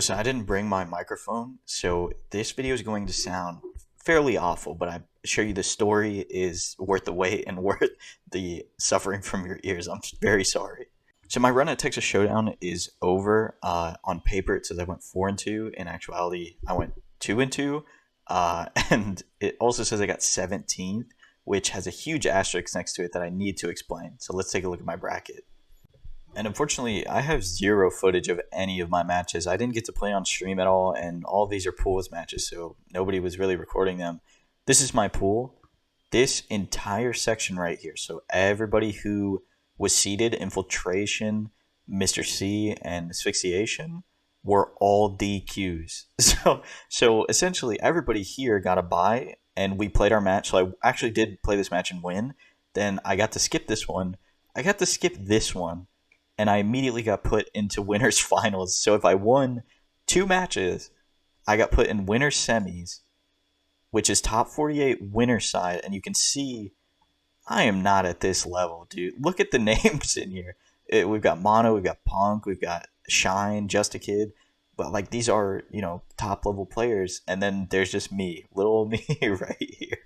Listen, I didn't bring my microphone, so this video is going to sound fairly awful, but I assure you the story is worth the wait and worth the suffering from your ears. I'm very sorry. So my run at Texas Showdown is over. On paper, it says I went 4-2. In actuality, I went 2-2. And it also says I got 17th, which has a huge asterisk next to it that I need to explain. So let's take a look at my bracket. And unfortunately, I have zero footage of any of my matches. I didn't get to play on stream at all, and all of these are pools matches, so nobody was really recording them. This is my pool. This entire section right here, so everybody who was seated, Infiltration, Mr. C, and Asphyxiation, were all DQs. So essentially, everybody here got a bye, and we played our match. So I actually did play this match and win. Then I got to skip this one. I got to skip this one and I immediately got put into winners finals. So if I won two matches, I got put in winners semis, which is top 48 winner side, and you can see I am not at this level, dude. Look at the names in here. We've got Mono, we've got Punk, we've got Shine, Just a Kid, but like these are top level players, and then there's just me, little me right here.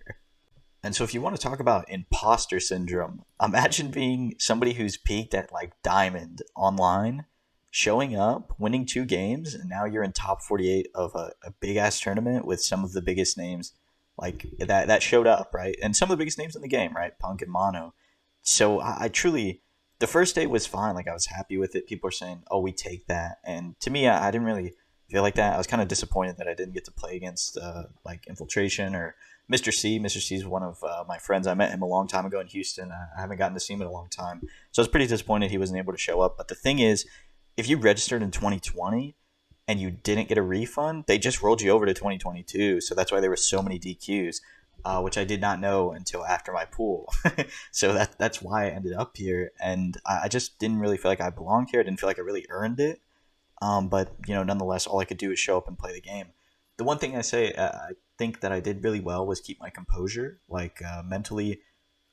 And so if you want to talk about imposter syndrome, imagine being somebody who's peaked at like Diamond online, showing up, winning two games, and now you're in top 48 of a big-ass tournament with some of the biggest names like that showed up, right? And some of the biggest names in the game, right? Punk and Mono. So I truly, the first day was fine. Like I was happy with it. People are saying, oh, we take that. And to me, I didn't really feel like that. I was kind of disappointed that I didn't get to play against like Infiltration or Mr. C. Mr. C is one of my friends. I met him a long time ago in Houston. I haven't gotten to see him in a long time. So I was pretty disappointed he wasn't able to show up. But the thing is, if you registered in 2020 and you didn't get a refund, they just rolled you over to 2022. So that's why there were so many DQs, which I did not know until after my pool. So that's why I ended up here. And I just didn't really feel like I belonged here. I didn't feel like I really earned it. But nonetheless, all I could do is show up and play the game. The one thing I say I think that I did really well was keep my composure. Like mentally,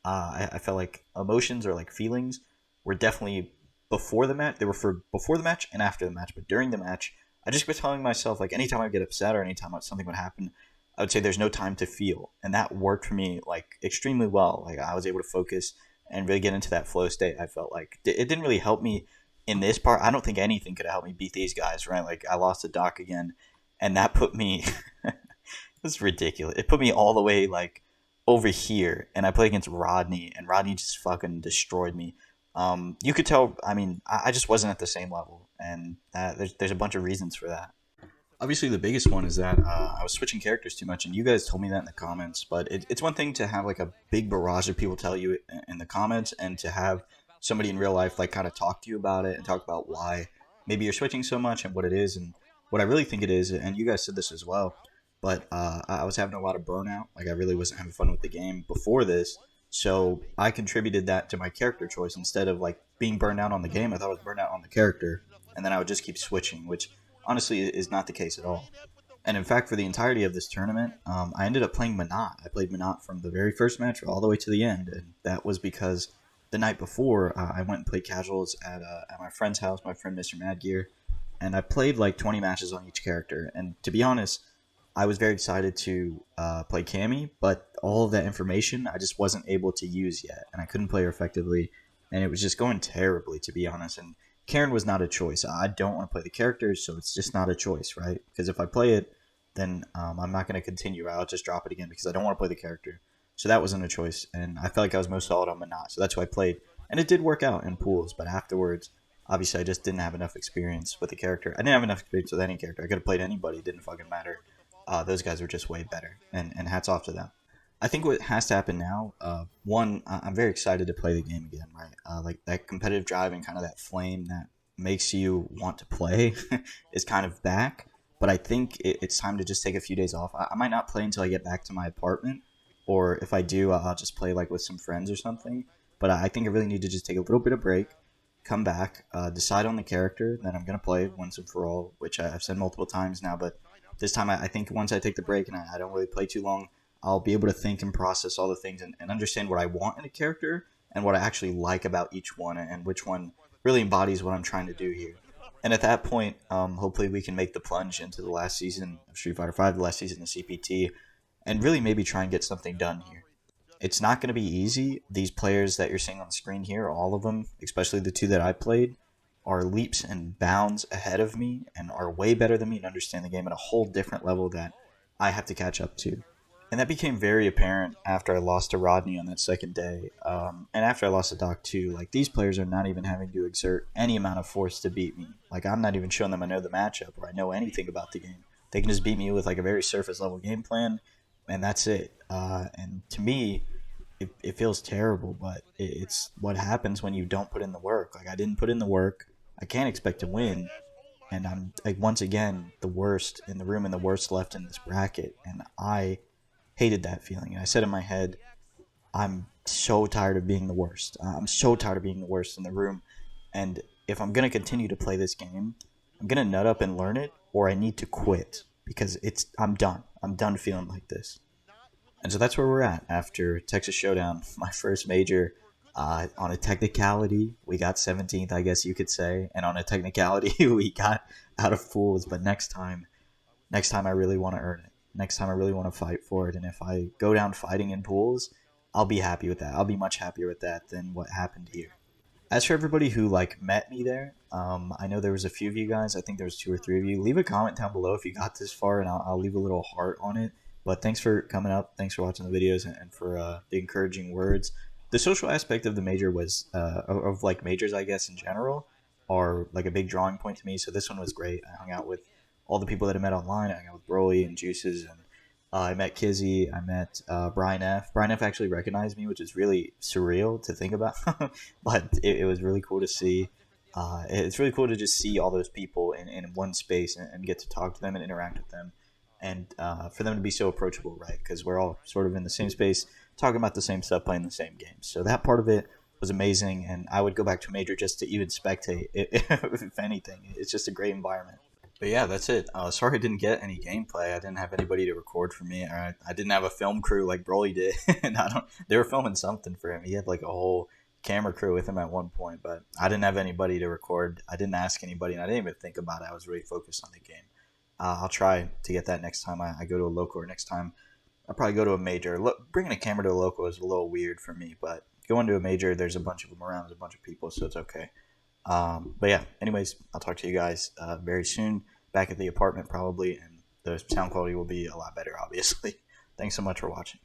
I felt like emotions or like feelings were definitely before the match. They were for before the match and after the match. But during the match, I just was telling myself like anytime I get upset or anytime something would happen, I would say there's no time to feel, and that worked for me like extremely well. Like I was able to focus and really get into that flow state. I felt like it didn't really help me in this part. I don't think anything could have helped me beat these guys. Right? Like I lost to Doc again. And that put me, it's ridiculous. It put me all the way like over here, and I played against Rodney, and Rodney just fucking destroyed me. You could tell. I mean, I just wasn't at the same level, and there's a bunch of reasons for that. Obviously, the biggest one is that I was switching characters too much, and you guys told me that in the comments. But it's one thing to have like a big barrage of people tell you in the comments, and to have somebody in real life like kind of talk to you about it and talk about why maybe you're switching so much and what it is and what I really think it is, and you guys said this as well, but I was having a lot of burnout. Like, I really wasn't having fun with the game before this, so I contributed that to my character choice. Instead of, like, being burned out on the game, I thought I was burned out on the character, and then I would just keep switching, which, honestly, is not the case at all. And, in fact, for the entirety of this tournament, I ended up playing Manat. I played Manat from the very first match all the way to the end, and that was because the night before, I went and played casuals at my friend's house, my friend Mr. Madgear, and I played like 20 matches on each character. And to be honest, I was very excited to play Cammy, but all of that information I just wasn't able to use yet, and I couldn't play her effectively, and it was just going terribly, to be honest. And Karen was not a choice. I don't want to play the characters, so it's just not a choice, right? Because if I play it, then I'm not going to continue. I'll just drop it again because I don't want to play the character. So that wasn't a choice, and I felt like I was most solid on Manat, so that's who I played. And it did work out in pools, but afterwards, obviously, I just didn't have enough experience with the character. I didn't have enough experience with any character. I could have played anybody. It didn't fucking matter. Those guys were just way better, and hats off to them. I think what has to happen now, one, I'm very excited to play the game again, right? Like that competitive drive and kind of that flame that makes you want to play is kind of back. But I think it's time to just take a few days off. I might not play until I get back to my apartment, or if I do, I'll just play like with some friends or something. But I think I really need to just take a little bit of break, come back, decide on the character that I'm going to play once and for all, which I've said multiple times now. But this time, I think once I take the break and I don't really play too long, I'll be able to think and process all the things and understand what I want in a character and what I actually like about each one and which one really embodies what I'm trying to do here. And at that point, hopefully we can make the plunge into the last season of Street Fighter V, the last season of CPT, and really maybe try and get something done here. It's not going to be easy. These players that you're seeing on the screen here, all of them, especially the two that I played, are leaps and bounds ahead of me and are way better than me and understand the game at a whole different level that I have to catch up to. And that became very apparent after I lost to Rodney on that second day. And after I lost to Doc too, like these players are not even having to exert any amount of force to beat me. Like I'm not even showing them I know the matchup or I know anything about the game. They can just beat me with like a very surface level game plan, and that's it. And to me, it feels terrible, but it's what happens when you don't put in the work. Like I didn't put in the work. I can't expect to win, and I'm like once again the worst in the room and the worst left in this bracket, and I hated that feeling. And I said in my head, I'm so tired of being the worst. I'm so tired of being the worst in the room, and if I'm gonna continue to play this game, I'm gonna nut up and learn it, or I need to quit because it's I'm done. I'm done feeling like this. And so that's where we're at after Texas Showdown, my first major. On a technicality, we got 17th, I guess you could say, and on a technicality, we got out of pools. But next time, I really want to earn it. Next time, I really want to fight for it. And if I go down fighting in pools, I'll be happy with that. I'll be much happier with that than what happened here. As for everybody who like met me there, I know there was a few of you guys. I think there was two or three of you. Leave a comment down below if you got this far, and I'll leave a little heart on it. But thanks for coming up. Thanks for watching the videos and for the encouraging words. The social aspect of the major was of like majors, I guess in general, are like a big drawing point to me. So this one was great. I hung out with all the people that I met online. I hung out with Broly and Juices, and I met Kizzy. I met Brian F. Brian F. actually recognized me, which is really surreal to think about, but it was really cool to see. It's really cool to just see all those people in one space and get to talk to them and interact with them, and for them to be so approachable, right? Because we're all sort of in the same space, talking about the same stuff, playing the same games. So that part of it was amazing, and I would go back to a major just to even spectate, if anything. It's just a great environment. But yeah, that's it. Sorry I didn't get any gameplay. I didn't have anybody to record for me. Or I didn't have a film crew like Broly did. And I don't. They were filming something for him. He had like a whole camera crew with him at one point, but I didn't have anybody to record. I didn't ask anybody, and I didn't even think about it. I was really focused on the game. I'll try to get that next time I go to a local, or next time I'll probably go to a major. Bringing a camera to a local is a little weird for me, but going to a major, there's a bunch of them around, there's a bunch of people, so it's okay. But yeah, anyways, I'll talk to you guys very soon. Back at the apartment probably, and the sound quality will be a lot better, obviously. Thanks so much for watching.